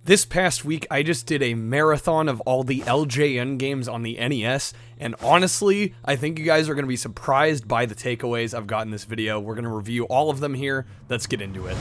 This past week, I just did a marathon of all the LJN games on the NES, and honestly, I think you guys are going to be surprised by the takeaways I've got in this video. We're going to review all of them here. Let's get into it.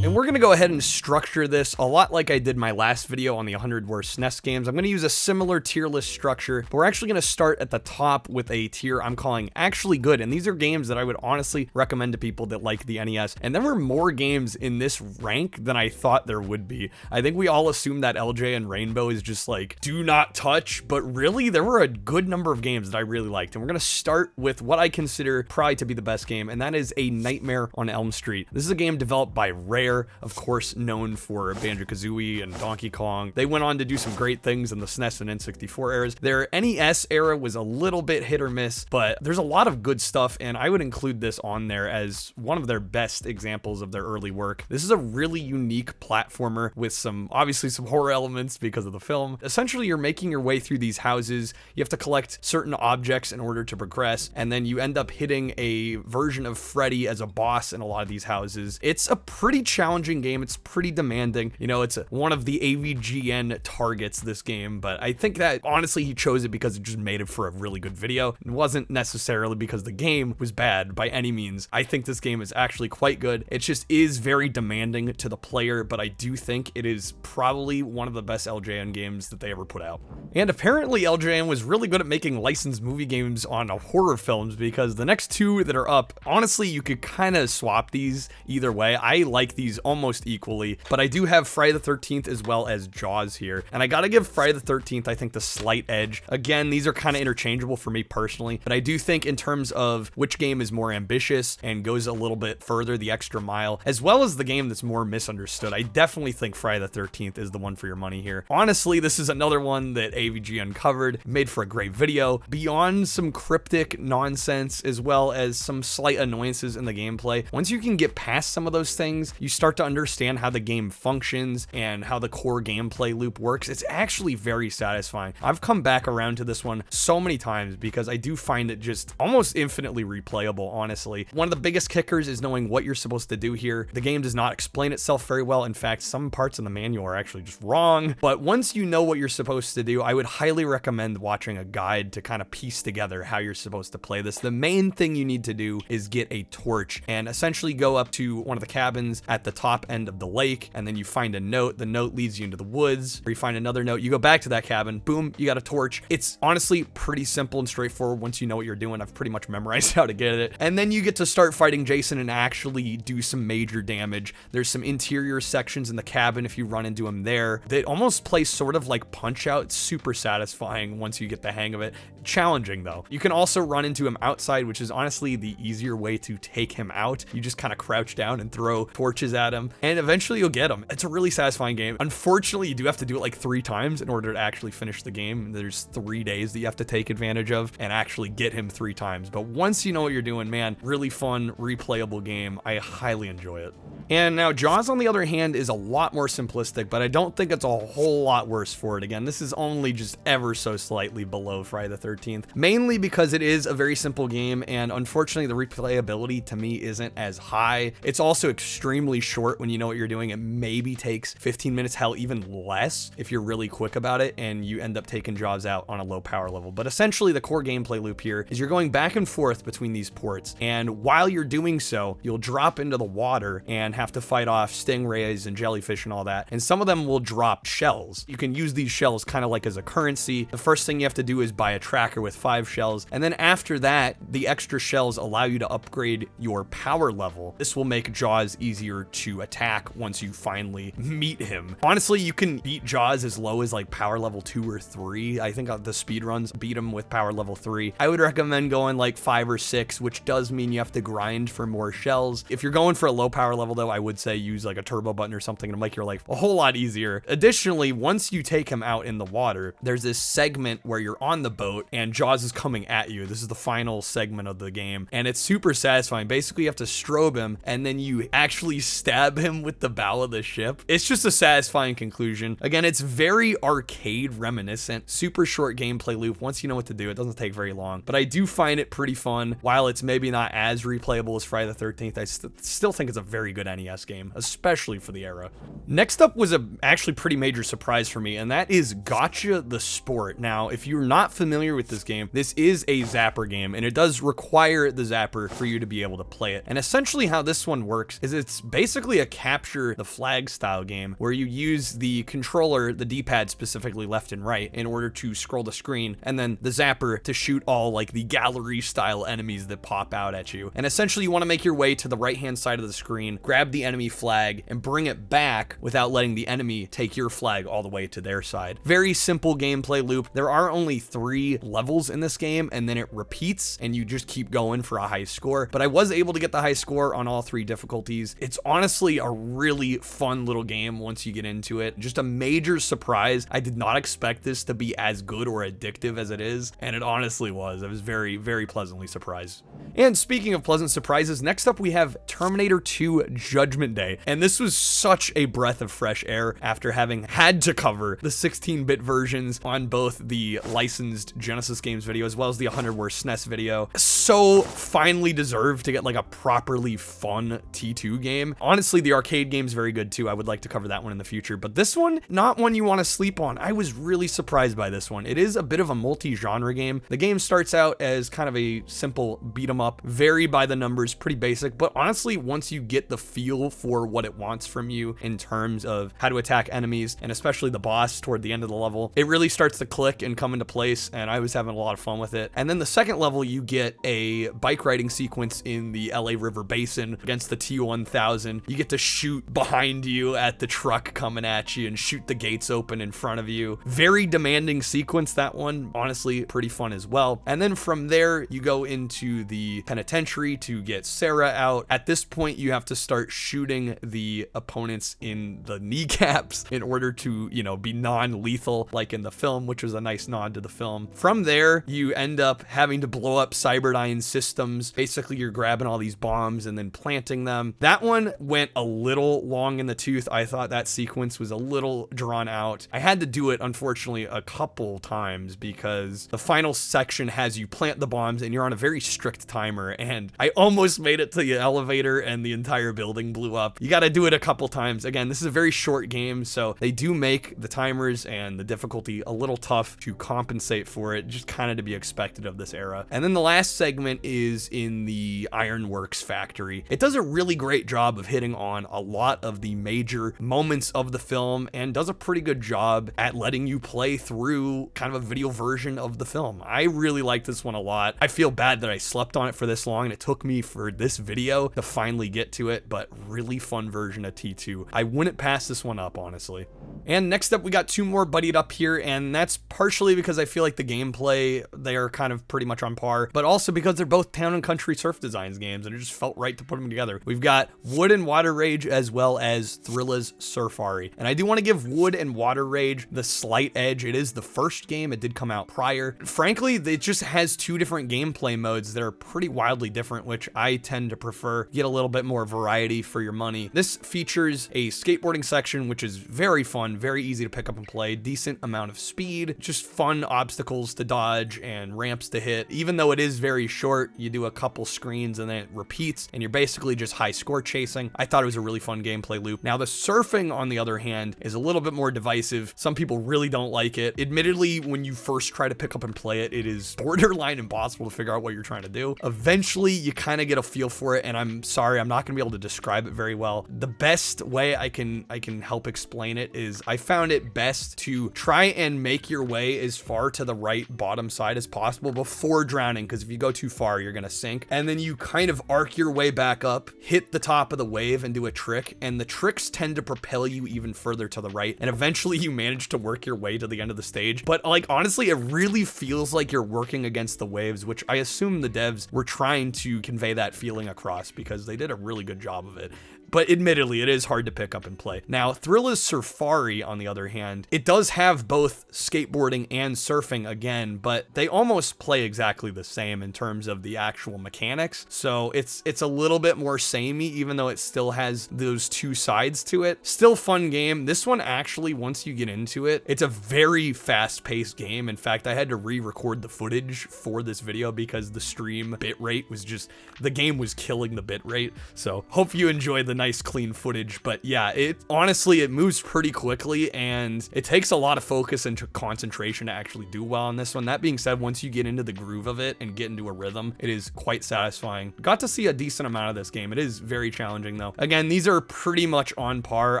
And we're going to go ahead and structure this a lot like I did my last video on the 100 worst SNES games. I'm going to use a similar tier list structure, but we're actually going to start at the top with a tier I'm calling actually good. And these are games that I would honestly recommend to people that like the NES. And there were more games in this rank than I thought there would be. I think we all assume that LJ and Rainbow is just like, do not touch, but really there were a good number of games that I really liked. And we're going to start with what I consider probably to be the best game, and that is A Nightmare on Elm Street. This is a game developed by Rare, of course known for Banjo-Kazooie and Donkey Kong. They went on to do some great things in the SNES and N64 eras. Their NES era was a little bit hit or miss, but there's a lot of good stuff, and I would include this on there as one of their best examples of their early work. This is a really unique platformer with obviously some horror elements because of the film. Essentially, you're making your way through these houses. You have to collect certain objects in order to progress, and then you end up hitting a version of Freddy as a boss in a lot of these houses. It's a pretty challenging game. It's pretty demanding. You know, it's one of the AVGN targets, this game, but I think that honestly he chose it because it just made it for a really good video. It wasn't necessarily because the game was bad by any means. I think this game is actually quite good. It just is very demanding to the player, but I do think it is probably one of the best LJN games that they ever put out. And apparently LJN was really good at making licensed movie games on horror films, because the next two that are up, honestly, you could kind of swap these either way. I like these almost equally, but I do have Friday the 13th as well as Jaws here, and I gotta give Friday the 13th, I think, the slight edge. Again, these are kind of interchangeable for me personally, but I do think in terms of which game is more ambitious and goes a little bit further the extra mile, as well as the game that's more misunderstood, I definitely think Friday the 13th is the one for your money here. Honestly, this is another one that AVG uncovered, made for a great video. Beyond some cryptic nonsense as well as some slight annoyances in the gameplay, once you can get past some of those things, you start to understand how the game functions and how the core gameplay loop works. It's actually very satisfying. I've come back around to this one so many times because I do find it just almost infinitely replayable, honestly. One of the biggest kickers is knowing what you're supposed to do here. The game does not explain itself very well. In fact, some parts in the manual are actually just wrong. But once you know what you're supposed to do, I would highly recommend watching a guide to kind of piece together how you're supposed to play this. The main thing you need to do is get a torch and essentially go up to one of the cabins at the top end of the lake, and then you find a note. The note leads you into the woods, or you find another note. You go back to that cabin, boom, you got a torch. It's honestly pretty simple and straightforward once you know what you're doing. I've pretty much memorized how to get it. And then you get to start fighting Jason and actually do some major damage. There's some interior sections in the cabin if you run into him there that almost play sort of like Punch-Out. It's super satisfying once you get the hang of it. Challenging though. You can also run into him outside, which is honestly the easier way to take him out. You just kind of crouch down and throw torches at him, and eventually you'll get him. It's a really satisfying game. Unfortunately, you do have to do it like 3 times in order to actually finish the game. There's 3 days that you have to take advantage of and actually get him 3 times. But once you know what you're doing, man, really fun, replayable game. I highly enjoy it. And now Jaws, on the other hand, is a lot more simplistic, but I don't think it's a whole lot worse for it. Again, this is only just ever so slightly below Friday the 13th, mainly because it is a very simple game, and unfortunately the replayability to me isn't as high. It's also extremely short when you know what you're doing. It maybe takes 15 minutes, hell, even less if you're really quick about it, and you end up taking Jaws out on a low power level. But essentially the core gameplay loop here is you're going back and forth between these ports, and while you're doing so, you'll drop into the water and have to fight off stingrays and jellyfish and all that, and some of them will drop shells. You can use these shells kind of like as a currency. The first thing you have to do is buy a tracker with 5 shells, and then after that, the extra shells allow you to upgrade your power level. This will make Jaws easier to attack once you finally meet him. Honestly, you can beat Jaws as low as like power level 2 or 3. I think the speedruns beat him with power level 3. I would recommend going like 5 or 6, which does mean you have to grind for more shells. If you're going for a low power level though, I would say use like a turbo button or something to make your life a whole lot easier. Additionally, once you take him out in the water, there's this segment where you're on the boat and Jaws is coming at you. This is the final segment of the game, and it's super satisfying. Basically, you have to strobe him, and then you actually stab stab him with the bow of the ship. It's just a satisfying conclusion. Again, it's very arcade reminiscent, super short gameplay loop. Once you know what to do, it doesn't take very long, but I do find it pretty fun. While it's maybe not as replayable as Friday the 13th, I still think it's a very good NES game, especially for the era. Next up was a actually pretty major surprise for me, and that is Gotcha the Sport. Now, if you're not familiar with this game, this is a zapper game, and it does require the zapper for you to be able to play it. And essentially how this one works is it's basically a capture the flag style game where you use the controller, the D-pad specifically left and right, in order to scroll the screen, and then the zapper to shoot all like the gallery style enemies that pop out at you. And essentially you want to make your way to the right hand side of the screen, grab the enemy flag, and bring it back without letting the enemy take your flag all the way to their side. Very simple gameplay loop. There are only 3 levels in this game, and then it repeats and you just keep going for a high score. But I was able to get the high score on all 3 difficulties. It's honestly a really fun little game once you get into it. Just a major surprise. I did not expect this to be as good or addictive as it is, and it honestly was. I was very, very pleasantly surprised. And speaking of pleasant surprises, next up we have Terminator 2 Judgment Day. And this was such a breath of fresh air after having had to cover the 16-bit versions on both the licensed Genesis games video as well as the 100 Worst SNES video. So finally deserved to get like a properly fun T2 game. Honestly, the arcade game's very good too. I would like to cover that one in the future, but this one, not one you want to sleep on. I was really surprised by this one. It is a bit of a multi-genre game. The game starts out as kind of a simple beat 'em up, very by the numbers, pretty basic, but honestly, once you get the feel for what it wants from you in terms of how to attack enemies, and especially the boss toward the end of the level, it really starts to click and come into place, and I was having a lot of fun with it. And then the second level, you get a bike riding sequence in the LA River Basin against the T-1000. You get to shoot behind you at the truck coming at you and shoot the gates open in front of you. Very demanding sequence, that one. Honestly, pretty fun as well. And then from there, you go into the penitentiary to get Sarah out. At this point, you have to start shooting the opponents in the kneecaps in order to, you know, be non-lethal like in the film, which was a nice nod to the film. From there, you end up having to blow up Cyberdyne systems. Basically, you're grabbing all these bombs and then planting them. That one went a little long in the tooth. I thought that sequence was a little drawn out. I had to do it, unfortunately, a couple times because the final section has you plant the bombs and you're on a very strict timer, and I almost made it to the elevator and the entire building blew up. You got to do it a couple times. Again, this is a very short game, so they do make the timers and the difficulty a little tough to compensate for it, just kind of to be expected of this era. And then the last segment is in the Ironworks factory. It does a really great job of hitting on a lot of the major moments of the film and does a pretty good job at letting you play through kind of a video version of the film. I really like this one a lot. I feel bad that I slept on it for this long and it took me for this video to finally get to it, but really fun version of T2. I wouldn't pass this one up, honestly. And next up, we got 2 more buddied up here, and that's partially because I feel like the gameplay, they are kind of pretty much on par, but also because they're both Town and Country Surf Designs games, and it just felt right to put them together. We've got Wood and Water Rage as well as Thrilla's Surfari. And I do want to give Wood and Water Rage the slight edge. It is the first game. It did come out prior. Frankly, it just has 2 different gameplay modes that are pretty wildly different, which I tend to prefer. Get a little bit more variety for your money. This features a skateboarding section, which is very fun, very easy to pick up and play, decent amount of speed, just fun obstacles to dodge and ramps to hit. Even though it is very short, you do a couple screens and then it repeats and you're basically just high score chasing. I thought it was a really fun gameplay loop. Now the surfing, on the other hand, is a little bit more divisive. Some people really don't like it. Admittedly, when you first try to pick up and play it, it is borderline impossible to figure out what you're trying to do. Eventually, you kind of get a feel for it, and I'm sorry, I'm not going to be able to describe it very well. The best way I can help explain it is I found it best to try and make your way as far to the right bottom side as possible before drowning, because if you go too far, you're going to sink. And then you kind of arc your way back up, hit the top of the wave and do a trick, and the tricks tend to propel you even further to the right, and eventually you manage to work your way to the end of the stage. But like, honestly, it really feels like you're working against the waves, which I assume the devs were trying to convey that feeling across because they did a really good job of it. but admittedly, it is hard to pick up and play. Now, Thrilla's Surfari, on the other hand, it does have both skateboarding and surfing again, but they almost play exactly the same in terms of the actual mechanics. So it's a little bit more samey, even though it still has those two sides to it. Still fun game. This one actually, once you get into it, it's a very fast-paced game. In fact, I had to re-record the footage for this video because the stream bitrate was just, the game was killing the bitrate. So hope you enjoy the nice clean footage. But yeah, it honestly, it moves pretty quickly and it takes a lot of focus and concentration to actually do well on this one. That being said, once you get into the groove of it and get into a rhythm, it is quite satisfying. Got to see a decent amount of this game. It is very challenging though. Again, these are pretty much on par.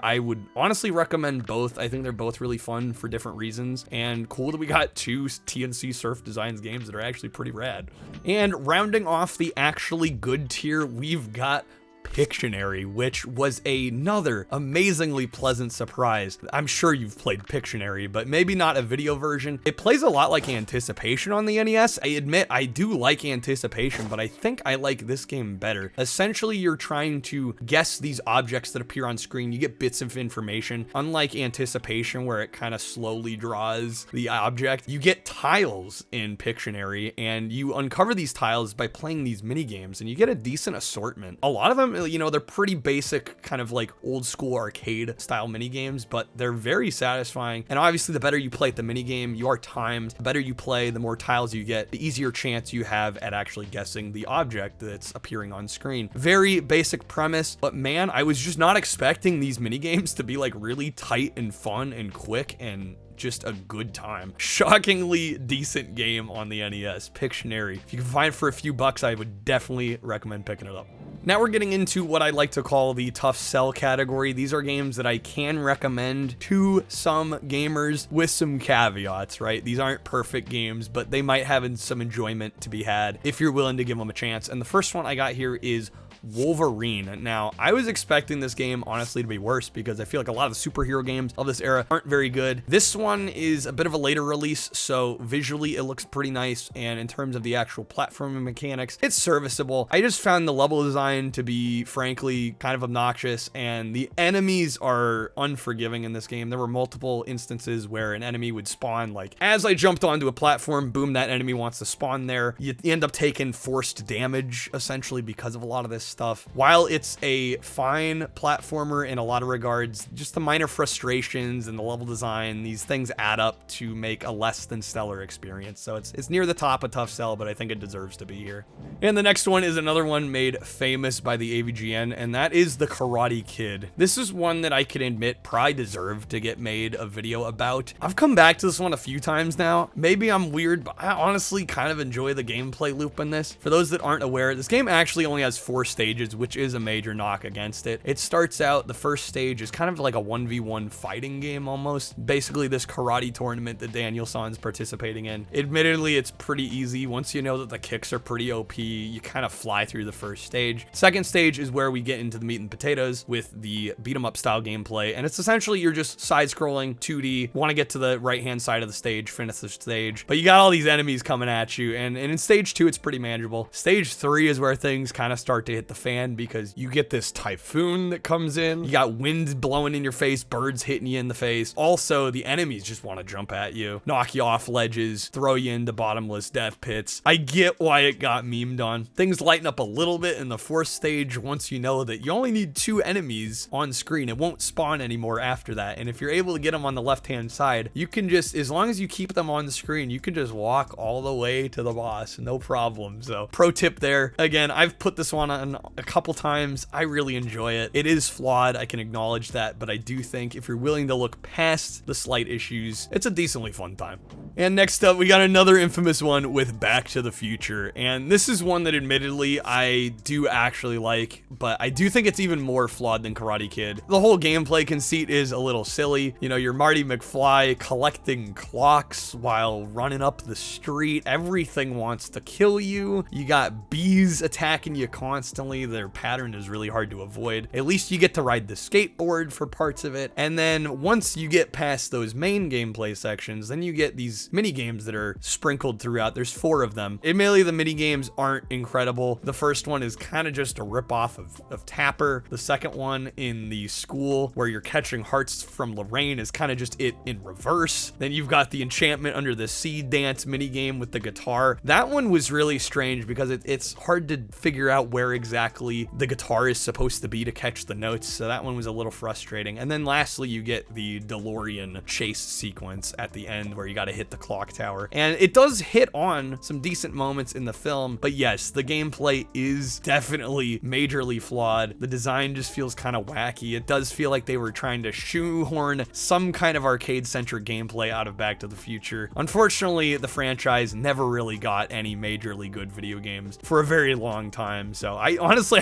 I would honestly recommend both. I think they're both really fun for different reasons, and cool that we got two TNC Surf Designs games that are actually pretty rad. And rounding off the actually good tier, we've got Pictionary, which was another amazingly pleasant surprise. I'm sure you've played Pictionary, but maybe not a video version. It plays a lot like Anticipation on the NES. I admit I do like Anticipation, but I think I like this game better. Essentially, you're trying to guess these objects that appear on screen. You get bits of information. Unlike Anticipation, where it kind of slowly draws the object, you get tiles in Pictionary, and you uncover these tiles by playing these mini games, and you get a decent assortment. A lot of them, you know, they're pretty basic, kind of like old school arcade style mini games, but they're very satisfying. And obviously, the better you play at the mini game, you are timed. The better you play, the more tiles you get, the easier chance you have at actually guessing the object that's appearing on screen. Very basic premise, but man, I was just not expecting these mini games to be like really tight and fun and quick and just a good time. Shockingly decent game on the NES, Pictionary. If you can find it for a few bucks, I would definitely recommend picking it up. Now we're getting into what I like to call the tough sell category. These are games that I can recommend to some gamers with some caveats, right? These aren't perfect games, but they might have some enjoyment to be had if you're willing to give them a chance. And the first one I got here is Wolverine. Now, I was expecting this game honestly to be worse because I feel like a lot of the superhero games of this era aren't very good. This one is a bit of a later release, so visually it looks pretty nice, and in terms of the actual platforming mechanics, it's serviceable. I just found the level design to be frankly kind of obnoxious, and the enemies are unforgiving in this game. There were multiple instances where an enemy would spawn, like as I jumped onto a platform, boom, that enemy wants to spawn there. You end up taking forced damage essentially because of a lot of this stuff. While it's a fine platformer in a lot of regards, just the minor frustrations and the level design, these things add up to make a less than stellar experience. So it's near the top of tough sell, but I think it deserves to be here. And the next one is another one made famous by the AVGN, and that is the Karate Kid. This is one that I can admit probably deserved to get made a video about. I've come back to this one a few times now. Maybe I'm weird, but I honestly kind of enjoy the gameplay loop in this. For those that aren't aware, this game actually only has 4 stages, which is a major knock against it. It starts out, the first stage is kind of like a 1v1 fighting game almost. Basically this karate tournament that Daniel-san's participating in. Admittedly, it's pretty easy. Once you know that the kicks are pretty OP, you kind of fly through the first stage. Second stage is where we get into the meat and potatoes with the beat 'em up style gameplay, and it's essentially you're just side-scrolling 2D, want to get to the right-hand side of the stage, finish the stage, but you got all these enemies coming at you, and in stage 2 it's pretty manageable. Stage 3 is where things kind of start to hit the fan because you get this typhoon that comes in, you got wind blowing in your face, birds hitting you in the face. Also, the enemies just want to jump at you, knock you off ledges, throw you into bottomless death pits. I get why it got memed on. Things lighten up a little bit in the 4th stage once you know that you only need 2 enemies on screen. It won't spawn anymore after that, and if you're able to get them on the left-hand side, you can just, as long as you keep them on the screen, you can just walk all the way to the boss, no problem. So, pro tip there. Again, I've put this one on a couple times. I really enjoy it. It is flawed, I can acknowledge that, but I do think if you're willing to look past the slight issues, it's a decently fun time. And next up, we got another infamous one with Back to the Future, and this is one that admittedly I do actually like, but I do think it's even more flawed than Karate Kid. The whole gameplay conceit is a little silly. You know, you're Marty McFly collecting clocks while running up the street. Everything wants to kill you. You got bees attacking you constantly. unfortunately, their pattern is really hard to avoid. At least you get to ride the skateboard for parts of it. And then once you get past those main gameplay sections, then you get these mini games that are sprinkled throughout. There's 4 of them. Admittedly, the mini games aren't incredible. The first one is kind of just a ripoff of Tapper. The second one in the school where you're catching hearts from Lorraine is kind of just it in reverse. Then you've got the enchantment under the sea dance mini game with the guitar. That one was really strange because it's hard to figure out where exactly the guitar is supposed to be to catch the notes. So that one was a little frustrating. And then lastly, you get the DeLorean chase sequence at the end where you got to hit the clock tower. And it does hit on some decent moments in the film, but yes, the gameplay is definitely majorly flawed. The design just feels kind of wacky. It does feel like they were trying to shoehorn some kind of arcade-centric gameplay out of Back to the Future. Unfortunately, the franchise never really got any majorly good video games for a very long time. So I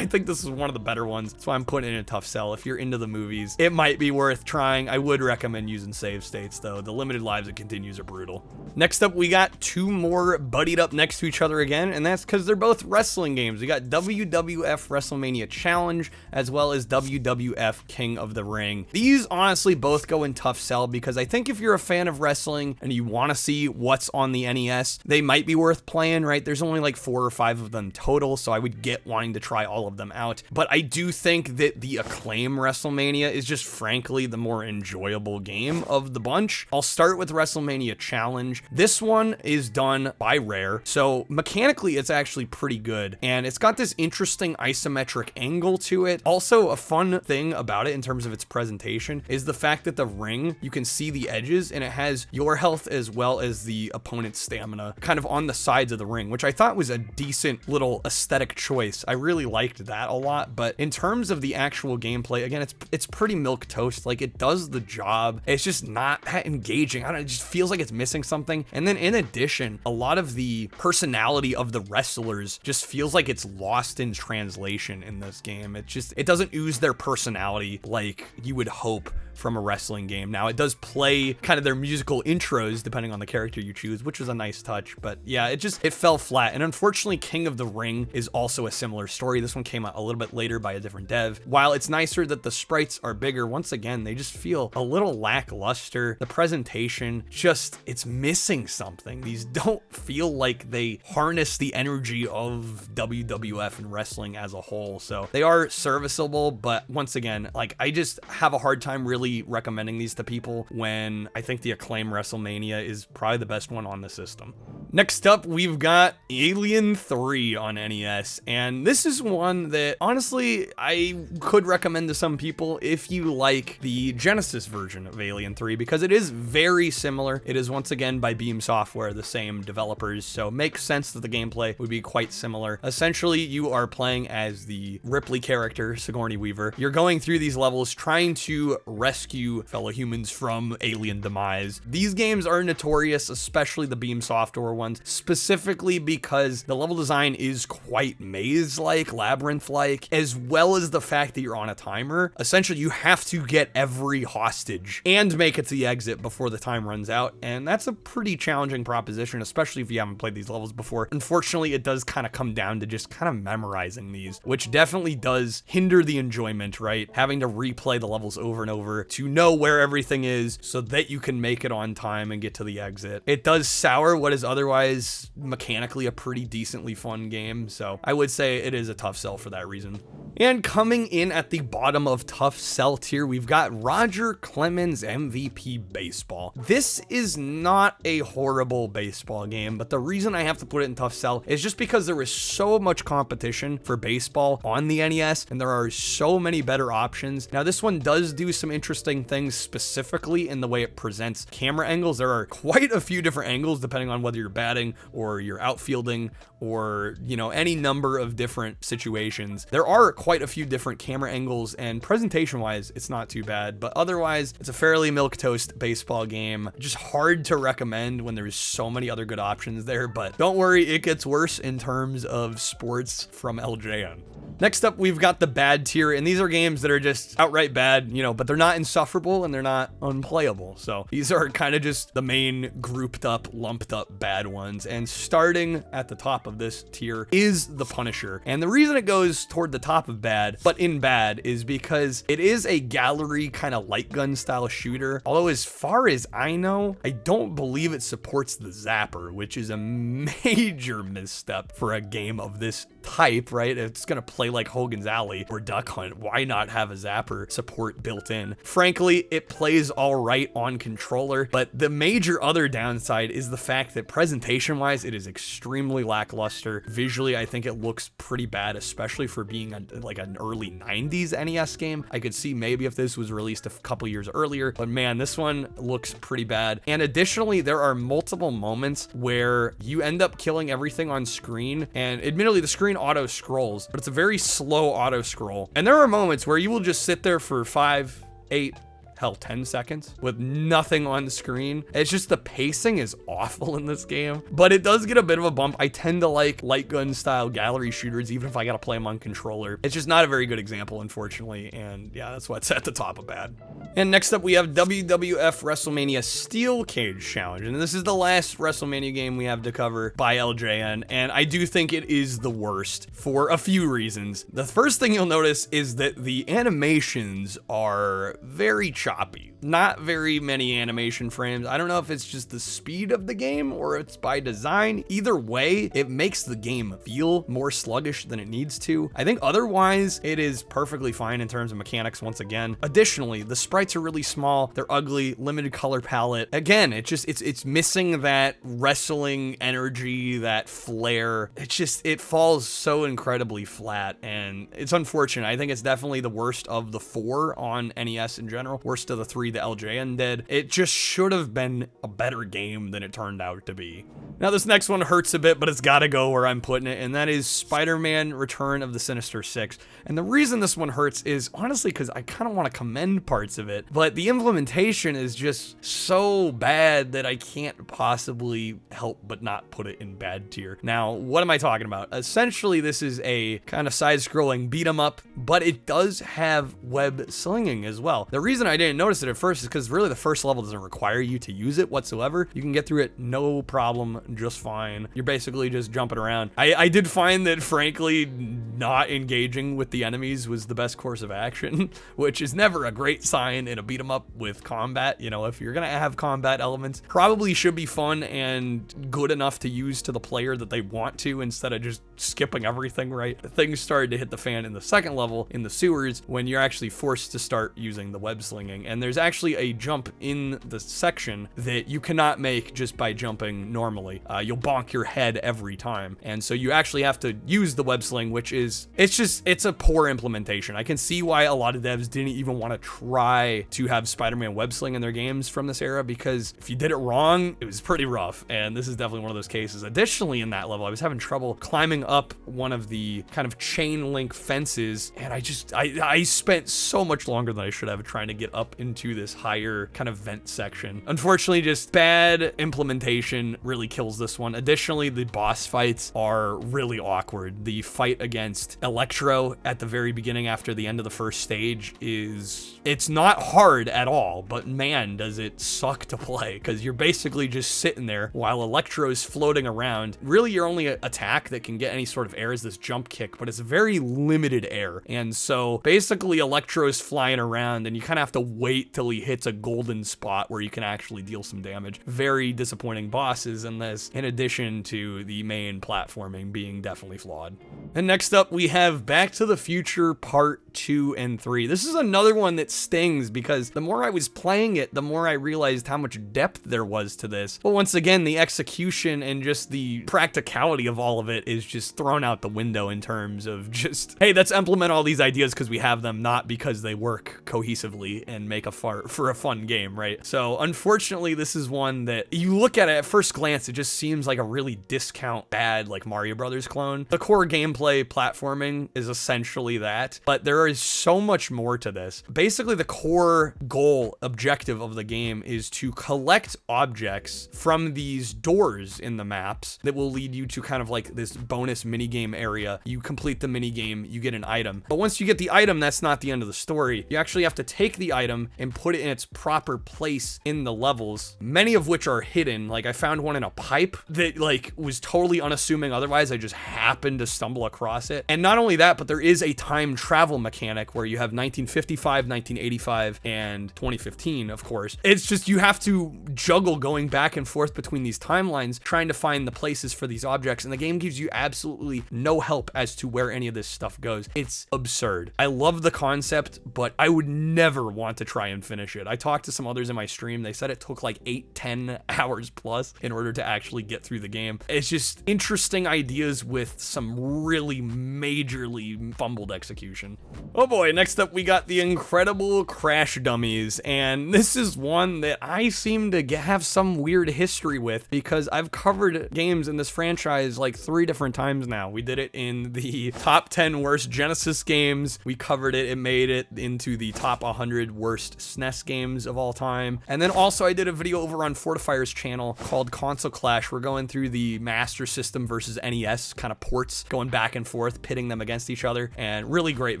think this is one of the better ones. That's why I'm putting it in a tough sell. If you're into the movies, it might be worth trying. I would recommend using save states though. The limited lives it continues are brutal. Next up, we got 2 more buddied up next to each other again, and that's because they're both wrestling games. We got WWF Wrestlemania Challenge as well as WWF King of the Ring. These honestly both go in tough sell because I think if you're a fan of wrestling and you want to see what's on the NES, they might be worth playing, right? There's only like 4 or 5 of them total, so I would get wanting to try all of them out. But I do think that the Acclaim Wrestlemania is just frankly the more enjoyable game of the bunch. I'll start with WrestleMania Challenge. This one is done by Rare, so mechanically it's actually pretty good, and it's got this interesting isometric angle to it. Also, a fun thing about it in terms of its presentation is the fact that the ring, you can see the edges, and it has your health as well as the opponent's stamina kind of on the sides of the ring, which I thought was a decent little aesthetic choice. I really liked that a lot, but in terms of the actual gameplay, again, it's pretty milquetoast. Like, it does the job. It's just not that engaging. I don't know, it just feels like it's missing something. And then in addition, a lot of the personality of the wrestlers just feels like it's lost in translation in this game. It doesn't ooze their personality like you would hope from a wrestling game. Now, it does play kind of their musical intros depending on the character you choose, which was a nice touch, but yeah, it fell flat. And unfortunately, King of the Ring is also a similar story. This one came out a little bit later by a different dev. While it's nicer that the sprites are bigger, once again, they just feel a little lackluster. The presentation, it's missing something. These don't feel like they harness the energy of WWF and wrestling as a whole. So they are serviceable, but once again, like, I just have a hard time really recommending these to people when I think the Acclaim Wrestlemania is probably the best one on the system. Next up, we've got Alien 3 on NES, and this is one that honestly I could recommend to some people if you like the Genesis version of Alien 3, because it is very similar. It is once again by Beam Software, the same developers, so it makes sense that the gameplay would be quite similar. Essentially, you are playing as the Ripley character, Sigourney Weaver. You're going through these levels trying to rescue fellow humans from alien demise. These games are notorious, especially the Beam Software ones, specifically because the level design is quite maze-like, labyrinth-like, as well as the fact that you're on a timer. Essentially, you have to get every hostage and make it to the exit before the time runs out, and that's a pretty challenging proposition, especially if you haven't played these levels before. Unfortunately, it does kind of come down to just kind of memorizing these, which definitely does hinder the enjoyment, right? Having to replay the levels over and over to know where everything is so that you can make it on time and get to the exit. It does sour what is otherwise mechanically a pretty decently fun game, so I would say it is a tough sell for that reason. And coming in at the bottom of tough sell tier, we've got Roger Clemens MVP Baseball. This is not a horrible baseball game, but the reason I have to put it in tough sell is just because there is so much competition for baseball on the NES, and there are so many better options. Now, this one does do some interesting things specifically in the way it presents camera angles. There are quite a few different angles depending on whether you're batting or you're outfielding or, you know, any number of different situations. There are quite a few different camera angles, and presentation wise, it's not too bad, but otherwise it's a fairly milquetoast baseball game. Just hard to recommend when there's so many other good options there, but don't worry, it gets worse in terms of sports from LJN. Next up, we've got the bad tier, and these are games that are just outright bad, you know, but they're not insufferable and they're not unplayable. So these are kind of just the main grouped up, lumped up bad ones. And starting at the top of this tier is The Punisher. And the reason it goes toward the top of bad, but in bad, is because it is a gallery kind of light gun style shooter. Although as far as I know, I don't believe it supports the zapper, which is a major misstep for a game of this type, right? It's gonna play like Hogan's Alley or Duck Hunt. Why not have a zapper support built in? Frankly, it plays all right on controller, but the major other downside is the fact that presentation wise, it is extremely lackluster. Visually, I think it looks pretty bad, especially for being like an early 90s NES game. I could see maybe if this was released a couple years earlier, but man, this one looks pretty bad. And additionally, there are multiple moments where you end up killing everything on screen, and admittedly the screen auto scrolls, but it's a very slow auto scroll. And there are moments where you will just sit there for 5, 8, hell, 10 seconds with nothing on the screen. It's just the pacing is awful in this game, but it does get a bit of a bump. I tend to like light gun style gallery shooters, even if I gotta play them on controller. It's just not a very good example, unfortunately, and yeah, that's why it's at the top of bad. And next up, we have WWF Wrestlemania Steel Cage Challenge, and this is the last WrestleMania game we have to cover by LJN, and I do think it is the worst for a few reasons. The first thing you'll notice is that the animations are very choppy. Not very many animation frames. I don't know if it's just the speed of the game or it's by design. Either way, it makes the game feel more sluggish than it needs to. I think otherwise, it is perfectly fine in terms of mechanics once again. Additionally, the sprites are really small. They're ugly, limited color palette. Again, it's missing that wrestling energy, that flair. It falls so incredibly flat, and it's unfortunate. I think it's definitely the worst of the 4 on NES in general. Worst of the 3 the LJN did. It just should have been a better game than it turned out to be. Now this next one hurts a bit, but it's gotta go where I'm putting it, and that is Spider-Man Return of the Sinister Six. And the reason this one hurts is honestly because I kind of want to commend parts of it, but the implementation is just so bad that I can't possibly help but not put it in bad tier. Now, what am I talking about? Essentially, this is a kind of side-scrolling beat-em-up, but it does have web slinging as well. The reason I didn't notice it at first is because really the first level doesn't require you to use it whatsoever. You can get through it no problem, just fine. You're basically just jumping around. I did find that frankly not engaging with the enemies was the best course of action, which is never a great sign in a beat 'em up with combat. You know, if you're gonna have combat elements, probably should be fun and good enough to use to the player that they want to, instead of just skipping everything, right? Things started to hit the fan in the second level in the sewers when you're actually forced to start using the web slinging, and there's actually a jump in the section that you cannot make just by jumping normally. You'll bonk your head every time, and so you actually have to use the web sling, which is, it's a poor implementation. I can see why a lot of devs didn't even want to try to have Spider-Man web sling in their games from this era, because if you did it wrong, it was pretty rough, and this is definitely one of those cases. Additionally, in that level, I was having trouble climbing up one of the kind of chain link fences, and I spent so much longer than I should have trying to get up into this higher kind of vent section. Unfortunately, just bad implementation really kills this one. Additionally, the boss fights are really awkward. The fight against Electro at the very beginning after the end of the first stage it's not hard at all, but man, does it suck to play, because you're basically just sitting there while Electro's floating around. Really, your only attack that can get any sort of air is this jump kick, but it's very limited air, and so basically Electro's flying around and you kind of have to wait till he hits a golden spot where you can actually deal some damage. Very disappointing bosses in this, in addition to the main platforming being definitely flawed. And next up, we have Back to the Future Part 2 and 3. This is another one that stings, because the more I was playing it, the more I realized how much depth there was to this. But once again, the execution and just the practicality of all of it is just thrown out the window in terms of just, hey, let's implement all these ideas because we have them, not because they work cohesively. and make for a fun game, right? So unfortunately, this is one that you look at it at first glance, it just seems like a really discount bad like Mario Brothers clone. The core gameplay platforming is essentially that, but there is so much more to this. Basically, the core goal objective of the game is to collect objects from these doors in the maps that will lead you to kind of like this bonus minigame area. You complete the minigame, you get an item. But once you get the item, that's not the end of the story. You actually have to take the item and put it in its proper place in the levels, many of which are hidden. Like I found one in a pipe that like was totally unassuming otherwise. I just happened to stumble across it. And not only that, but there is a time travel mechanic where you have 1955, 1985, and 2015, of course. It's just you have to juggle going back and forth between these timelines, trying to find the places for these objects, and the game gives you absolutely no help as to where any of this stuff goes. It's absurd. I love the concept, but I would never want to try and finish it. I talked to some others in my stream. They said it took like 8-10 hours plus in order to actually get through the game. It's just interesting ideas with some really majorly fumbled execution. Oh boy, next up we got the incredible Crash Dummies, and this is one that I seem to have some weird history with because I've covered games in this franchise like 3 different times now. We did it in the top 10 worst Genesis games. We covered it. It made it into the top 100 worst SNES games of all time. And then also I did a video over on FORTEFYRE's channel called Console Clash. We're going through the Master System versus NES kind of ports, going back and forth, pitting them against each other. And really great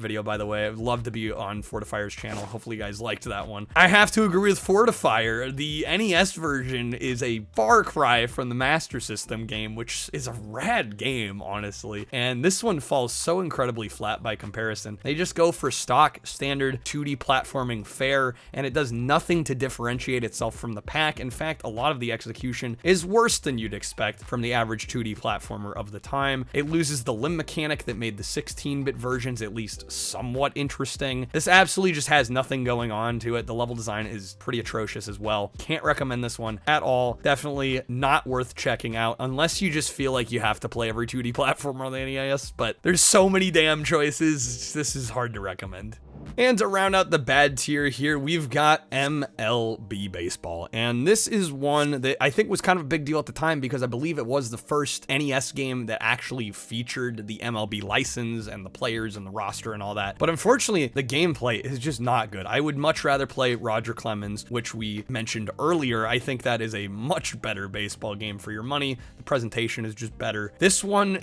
video, by the way. I'd love to be on FORTEFYRE's channel. Hopefully you guys liked that one. I have to agree with FORTEFYRE. The NES version is a far cry from the Master System game, which is a rad game, honestly. And this one falls so incredibly flat by comparison. They just go for stock, standard 2D platforming fare, and it does nothing to differentiate itself from the pack. In fact, a lot of the execution is worse than you'd expect from the average 2D platformer of the time. It loses the limb mechanic that made the 16-bit versions at least somewhat interesting. This absolutely just has nothing going on to it. The level design is pretty atrocious as well. Can't recommend this one at all. Definitely not worth checking out unless you just feel like you have to play every 2D platformer on the NES, but there's so many damn choices. This is hard to recommend. And to round out the bad tier here, we've got MLB Baseball. And this is one that I think was kind of a big deal at the time because I believe it was the first NES game that actually featured the MLB license and the players and the roster and all that. But unfortunately, the gameplay is just not good. I would much rather play Roger Clemens, which we mentioned earlier. I think that is a much better baseball game for your money. The presentation is just better. This one,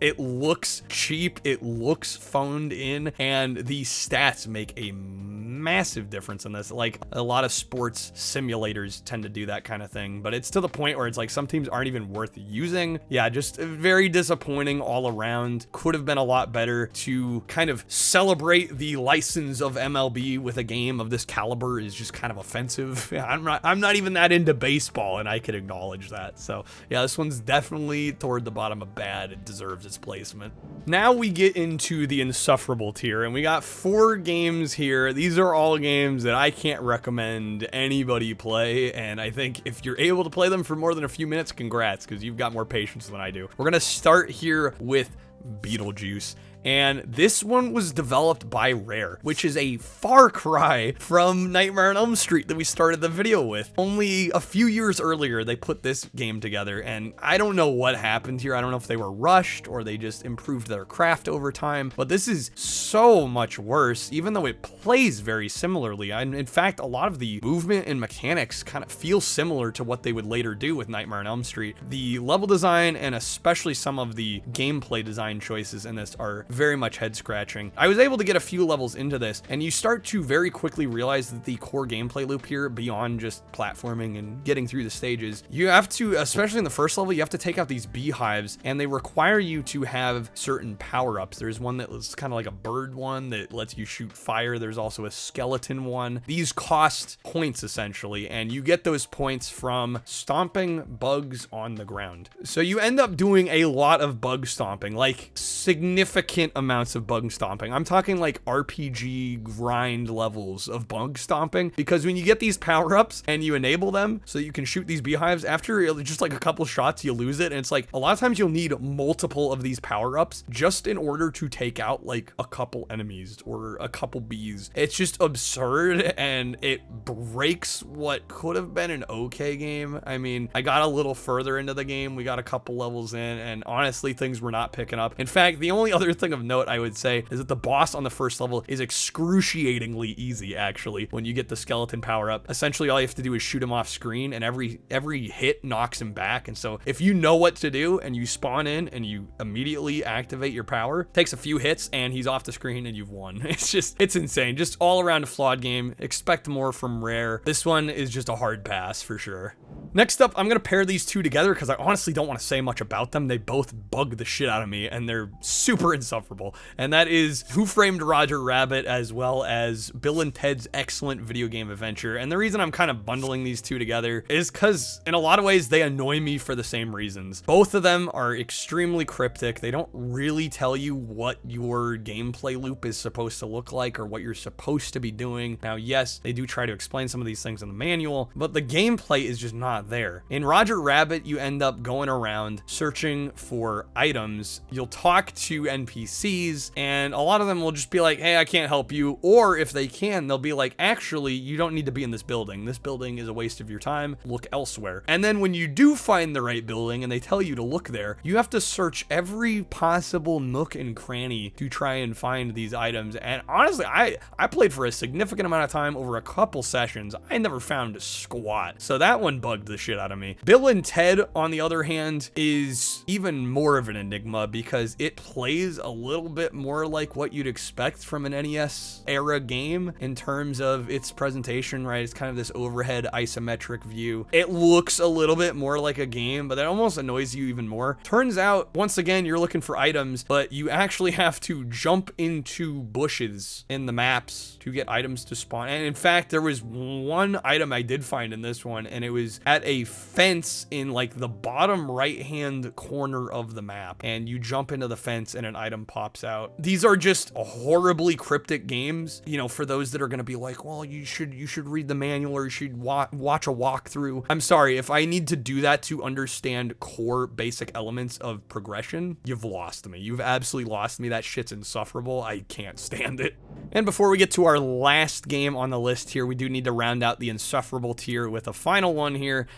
it looks cheap. It looks phoned in, and the stats make a massive difference in this. Like a lot of sports simulators tend to do that kind of thing, but it's to the point where it's like some teams aren't even worth using. Yeah, just very disappointing all around. Could have been a lot better. To kind of celebrate the license of MLB with a game of this caliber is just kind of offensive. Yeah, I'm not even that into baseball, and I can acknowledge that. So yeah, this one's definitely toward the bottom of bad. It deserves its placement. Now we get into the Insufferable tier, and we got 4 games here. These are all games that I can't recommend anybody play, and I think if you're able to play them for more than a few minutes, congrats, because you've got more patience than I do. We're gonna start here with Beetlejuice. And this one was developed by Rare, which is a far cry from Nightmare on Elm Street that we started the video with. Only a few years earlier, they put this game together, and I don't know what happened here. I don't know if they were rushed or they just improved their craft over time, but this is so much worse, even though it plays very similarly. And in fact, a lot of the movement and mechanics kind of feel similar to what they would later do with Nightmare on Elm Street. The level design and especially some of the gameplay design choices in this are very much head scratching. I was able to get a few levels into this, and you start to very quickly realize that the core gameplay loop here, beyond just platforming and getting through the stages, you have to, especially in the first level, you have to take out these beehives, and they require you to have certain power-ups. There's one that was kind of like a bird one that lets you shoot fire. There's also a skeleton one. These cost points essentially, and you get those points from stomping bugs on the ground. So you end up doing a lot of bug stomping, like significant significant amounts of bug stomping. I'm talking like RPG grind levels of bug stomping, because when you get these power-ups and you enable them so you can shoot these beehives, after just like a couple shots, you lose it. And it's like a lot of times you'll need multiple of these power-ups just in order to take out like a couple enemies or a couple bees. It's just absurd, and it breaks what could have been an okay game. I mean, I got a little further into the game. We got a couple levels in, and honestly, things were not picking up. In fact, the only other thing of note I would say is that the boss on the first level is excruciatingly easy, actually, when you get the skeleton power up. Essentially, all you have to do is shoot him off screen, and every hit knocks him back. And so if you know what to do and you spawn in and you immediately activate your power, takes a few hits and he's off the screen and you've won. It's insane. Just all around a flawed game. Expect more from Rare. This one is just a hard pass for sure. Next up, I'm going to pair these two together because I honestly don't want to say much about them. They both bug the shit out of me, and they're super insufferable. And that is Who Framed Roger Rabbit, as well as Bill and Ted's Excellent Video Game Adventure. And the reason I'm kind of bundling these two together is because in a lot of ways they annoy me for the same reasons. Both of them are extremely cryptic. They don't really tell you what your gameplay loop is supposed to look like or what you're supposed to be doing. Now, yes, they do try to explain some of these things in the manual, but the gameplay is just not there. In Roger Rabbit, you end up going around searching for items. You'll talk to NPCs, and a lot of them will just be like, hey, I can't help you. Or if they can, they'll be like, actually, you don't need to be in this building. This building is a waste of your time. Look elsewhere. And then when you do find the right building and they tell you to look there, you have to search every possible nook and cranny to try and find these items. And honestly, I played for a significant amount of time over a couple sessions. I never found squat. So that one bugged the shit out of me. Bill and Ted, on the other hand, is even more of an enigma because it plays a little bit more like what you'd expect from an NES era game in terms of its presentation, right? It's kind of this overhead isometric view. It looks a little bit more like a game, but that almost annoys you even more. Turns out, once again, you're looking for items, but you actually have to jump into bushes in the maps to get items to spawn. And in fact, there was one item I did find in this one, and it was at a fence in like the bottom right hand corner of the map, and you jump into the fence and an item pops out. These are just horribly cryptic games, you know, for those that are going to be like, well, you should read the manual or you should watch a walkthrough. I'm sorry, if I need to do that to understand core basic elements of progression, you've lost me. You've absolutely lost me. That shit's insufferable. I can't stand it. And before we get to our last game on the list here, we do need to round out the insufferable tier with a final one here.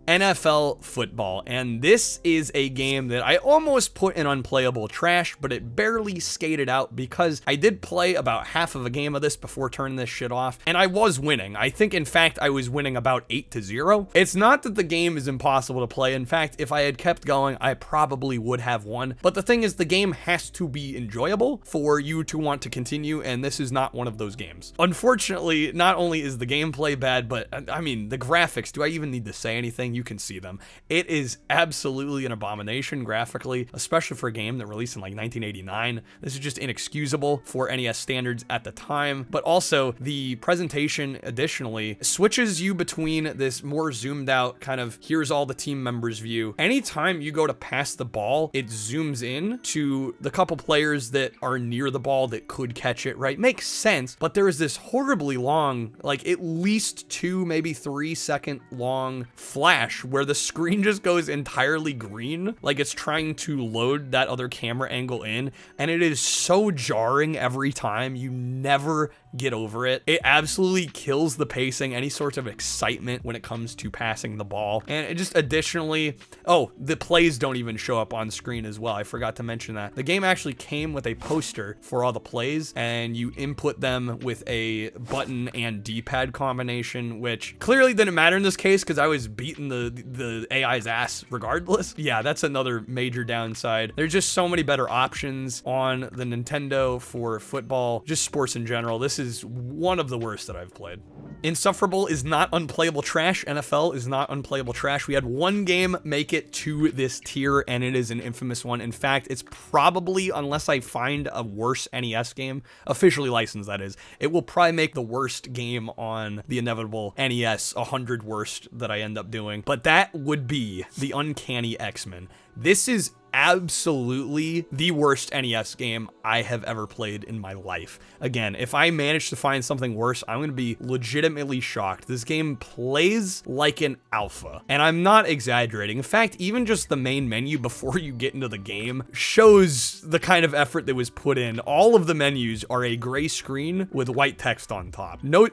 NFL football, and this is a game that I almost put in unplayable trash, but it barely skated out because I did play about half of a game of this before turning this shit off, and I was winning. I think, in fact, I was winning about 8-0. It's not that the game is impossible to play. In fact, if I had kept going, I probably would have won, but the thing is, the game has to be enjoyable for you to want to continue, and this is not one of those games. Unfortunately, not only is the gameplay bad, but I mean, the graphics, do I even need to say anything? You can see them. It is absolutely an abomination graphically, especially for a game that released in like 1989. This is just inexcusable for NES standards at the time, but also the presentation additionally switches you between this more zoomed out kind of here's all the team members view. Anytime you go to pass the ball, it zooms in to the couple players that are near the ball that could catch it, right? Makes sense, but there is this horribly long, like at least 2, maybe 3 second long flash where the screen just goes entirely green, like it's trying to load that other camera angle in, and it is so jarring every time. You never get over it. It absolutely kills the pacing, any sort of excitement when it comes to passing the ball. And it just additionally, oh, the plays don't even show up on screen as well. I forgot to mention that. The game actually came with a poster for all the plays, and you input them with a button and D-pad combination, which clearly didn't matter in this case because I was beating the AI's ass regardless. Yeah, that's another major downside. There's just so many better options on the Nintendo for football, just sports in general. This is one of the worst that I've played. Insufferable is not unplayable trash. NFL is not unplayable trash. We had one game make it to this tier, and it is an infamous one. In fact, it's probably, unless I find a worse NES game, officially licensed that is, it will probably make the worst game on the inevitable NES 100 worst that I end up doing. But that would be the Uncanny X-Men. This is absolutely the worst NES game I have ever played in my life. Again, if I manage to find something worse, I'm going to be legitimately shocked. This game plays like an alpha, and I'm not exaggerating. In fact, even just the main menu before you get into the game shows the kind of effort that was put in. All of the menus are a gray screen with white text on top. No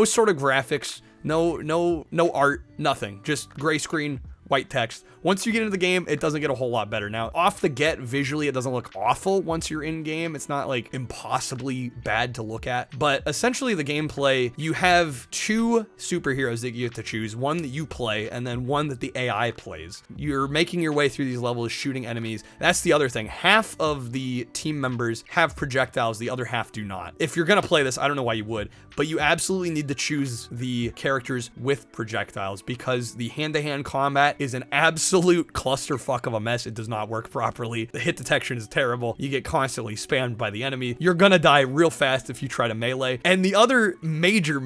sort of graphics, no art, nothing. Just gray screen, white text. Once you get into the game, it doesn't get a whole lot better. Now, off the get, visually, it doesn't look awful once you're in game. It's not like impossibly bad to look at, but essentially the gameplay, you have two superheroes that you have to choose, one that you play and then one that the AI plays. You're making your way through these levels, shooting enemies. That's the other thing. Half of the team members have projectiles, the other half do not. If you're gonna play this, I don't know why you would, but you absolutely need to choose the characters with projectiles because the hand-to-hand combat is an absolute clusterfuck of a mess. It does not work properly. The hit detection is terrible. You get constantly spammed by the enemy. You're gonna die real fast if you try to melee. And the other major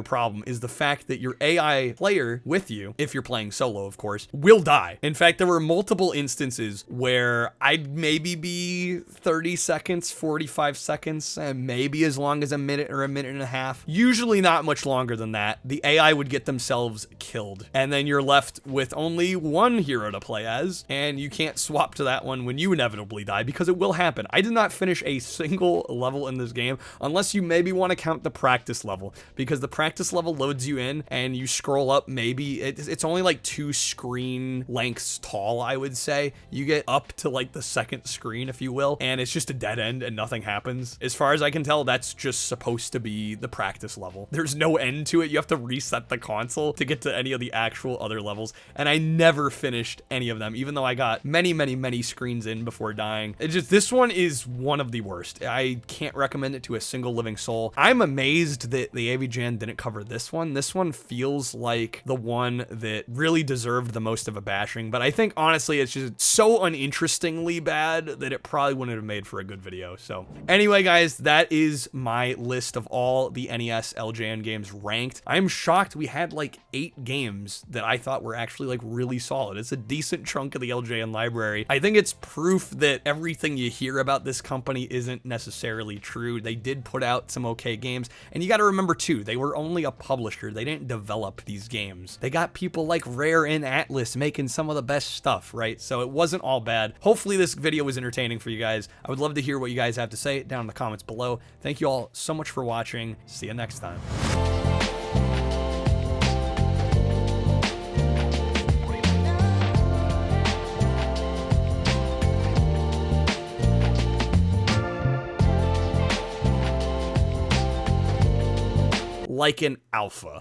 problem is the fact that your AI player with you, if you're playing solo, of course, will die. In fact, there were multiple instances where I'd maybe be 30 seconds, 45 seconds, and maybe as long as a minute or a minute and a half. Usually not much longer than that. The AI would get themselves killed. And then you're left with only one hero to play as, and you can't swap to that one when you inevitably die, because it will happen. I did not finish a single level in this game, unless you maybe want to count the practice level, because the practice level loads you in, and you scroll up, maybe, it's only like 2 screen lengths tall, I would say. You get up to like the second screen, if you will, and it's just a dead end, and nothing happens. As far as I can tell, that's just supposed to be the practice level. There's no end to it. You have to reset the console to get to any of the actual other levels, and I never finished any of them, even though I got many screens in before dying. This one is one of the worst. I can't recommend it to a single living soul. I'm amazed that the LJN didn't cover this one. This one feels like the one that really deserved the most of a bashing, but I think honestly it's just so uninterestingly bad that it probably wouldn't have made for a good video. So anyway, guys, that is my list of all the NES LJN games ranked. I'm shocked we had like 8 games that I thought were actually like really solid. It's a decent chunk of the LJN library. I think it's proof that everything you hear about this company isn't necessarily true. They did put out some okay games, and you got to remember too, they were only a publisher. They didn't develop these games. They got people like Rare and Atlas making some of the best stuff, right? So it wasn't all bad. Hopefully this video was entertaining for you guys. I would love to hear what you guys have to say down in the comments below. Thank you all so much for watching. See you next time. Like an alpha.